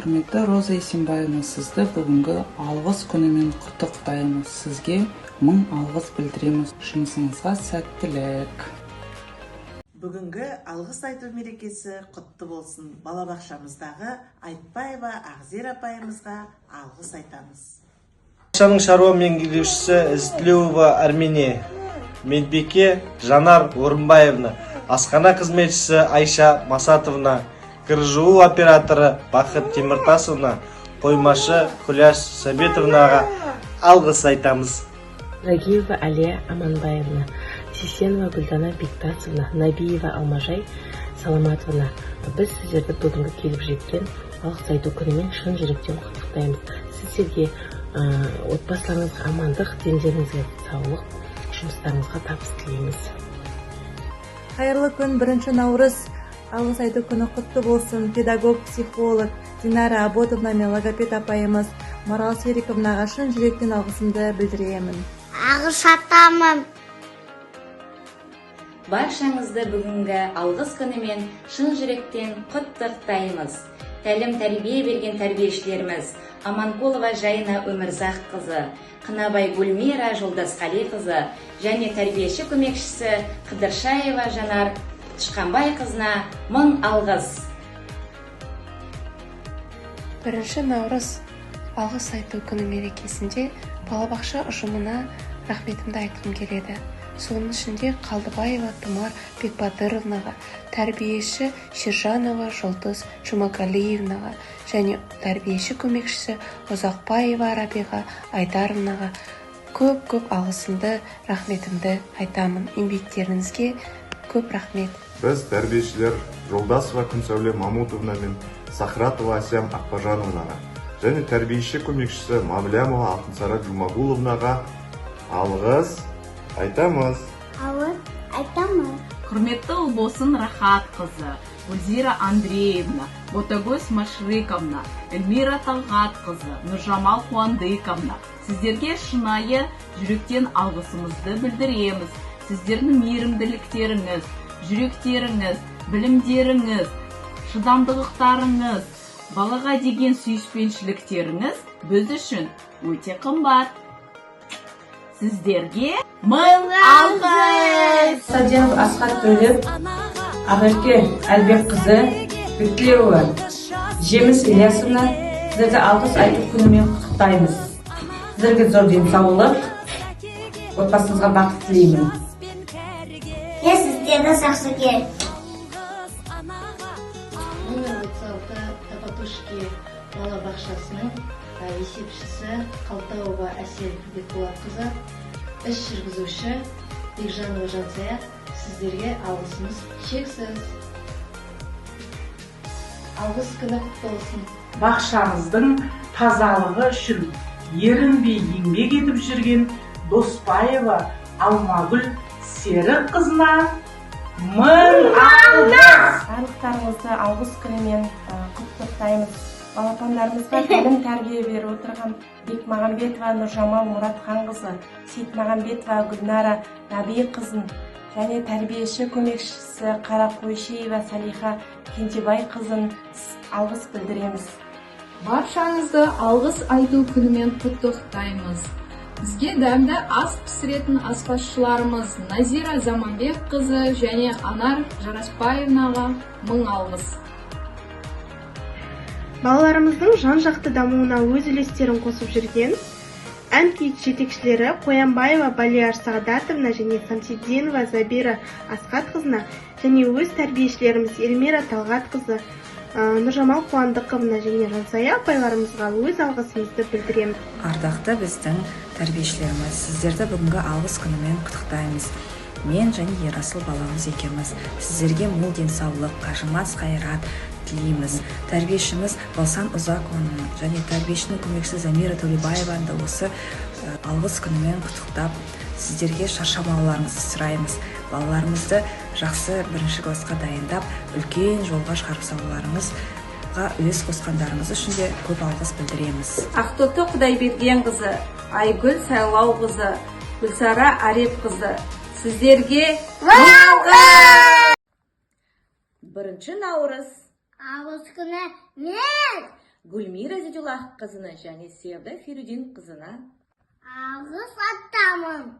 Құрметті Роза Есенбаевна, сізді бүгінгі алғыс күнімен құттықтаймыз. Сізге мың алғыс білдіреміз. Жұмысыңызға сәттілік. Бүгінгі алғыс айту мерекесі құтты болсын. Балабақшамыздағы Айтбаева Ағзира апайымызға алғыс айтамыз. Балабақшаның шаруа меңгерушісі Ізтілеуова Армения, Медбике Жанар Орынбаевна, асхана қызметшісі Айша Масатовна, КРЖУ операторы Бақыт Теміртасовна, қоймашы Күляш Сабетовнаға алғыс айтамыз. Нагиева Алия Аманбаевна, Сисенова Гүлдана Бектасовна, Набиева Алмажай Саламатовна, біз сіздерді бүгінгі келіп жеткен алғыс айту күнімен шын жүректен құттықтаймыз. Сіздерге отбасыларыңызға амандық, дентеріңізге саулық, жұмыстарыңызға табыс тілейміз. Қайырлы күн, 1 наурыз алғыс айту күні құтты болсын. Педагог, психолог Динара Аботовна мен логопед апайымыз Марал Сериковнаға шын жүректен алғысымды білдіремін. Алғыс айтамын. Баршаңызды бүгінгі алғыс күнімен шын жүректен құттықтаймыз. Тәлім-тәрбие берген тәрбиешілеріміз Аманқолова Жайна Өмірзақ қызы, Қынабай Гүлмира Жолдасқали қызы және тәрбиеші көмекшісі Қыдыршаева Жанар Тышқанбай қызына мың алғыс. 1 наурыз алғыс айту күні мерекесінде балабақша ұжымына рахметімді айтқым келеді. Соның ішінде Қалдыбаева Тұмар Бекбатыровнаға, тәрбиеші Шержанова Жұлдыз Жұмагалиевнаға және тәрбиеші көмекшісі Озақбаева Рабиға Айдаровнаға көп алғысымды, рахметімді айтамын. Еңбектеріңізге көп рахмет. Біз тәрбиешілер Жолдасова Күнсәуле Мамутовна мен Сахратова Асям Ақпажановнаға және тәрбиеші көмекшісі Мавлямова Алтынсара Жұмагуловнаға алғыс айтамыз. Құрметті Ұлбосын Рахат қызы, Гүлзира Андреевна, Ботагөз Машриковна, Эльмира Талғат қызы, Нұржамал Қуандыковна, сіздерге шынайы жүректен алғысымызды білдіреміз. Сіздердің мейірімділіктеріңіз, жүректеріңіз, білімдеріңіз, шыдамдылықтарыңыз, балаға деген сүйіспеншіліктеріңіз біз үшін өте қымбат. Сіздерге мың алғыс! Саденов Асхат Төлеп, Ақерке Әлбек қызы, Бектілеуова Жеміс Ильясовна, сіздерді алғыс айту күнімен құттықтаймыз. Сіздерге зор денсаулық, отбасыңызға бақыт тілеймін. Сіздерді жақсы кел. Номер 36 Табатушки балабақшасының есепшісі Қалтауова Әсел Бекболатқызы, іс жүргізуші Бекжанова Жансая, сіздерге алғысымыз шексіз. Алғыс күні құтты болсын. Бақшамыздың тазалығы үшін ерінбей еңбек етіп жүрген Доспаева Алмагүл Серік қызына мың алғыс! Барлықтарыңызды алғыс күнімен құттықтаймыз. Балапандарымызға тәлім тәрбие беріп отырған Бекмағамбетова Нұржамал Мұратхан қызы, Сейтмағамбетова Гүлнара Наби қызын және тәрбиеші көмекшісі Қарақойшиева Салиха Кентебай қызын алғыс білдіреміз. Баршаңызды алғыс айту күнімен құттықтаймыз. Бізге дәмді ас пісіретін аспазшыларымыз Назира Заманбек қызы және Анар Жараспаевнаға мың алғыс. Балаларымыздың жан-жақты дамуына өз үлестерін қосып жүрген ән-күй жетекшілері Қоянбаева Балияр Сағдатовна және Самсиддинова Забира Асқат қызына және өз тәрбиешілеріміз Эльмира Талғат қызы, Нұржамал Қуандықовна және Жансая апайларымызға өз алғысымызды білдіреміз. Ардақты біздің тәрбиешілеріміз, сіздерді бүгінгі алғыс күнімен құттықтаймыз. Мен және Ерасыл баламыз екеуміз сіздерге мол денсаулық, қажымас қайрат тілейміз. Тәрбиешіміз Балсан Ұзақованың және тәрбиешінің көмекшісі Замира Төлебаеваны осы алғыс күнімен құттықтап, сіздерге шаршамауларыңызды сұраймыз. Балаларымызды жақсы 1 классқа дайындап, үлкен жолға шығарып салуларыңызға үлес қосқандарыңыз үшін де көп алғыс білдіреміз. Ақтоты Құдайберген қызы, Айгүл Сайлау қызы, Гүлсара Ареп қызы, сіздерге алғыс! 1 наурыз алғыс күні мен Гүлмира Зидуллах қызына және Sevda Ферудин қызына Алғыс айтамын.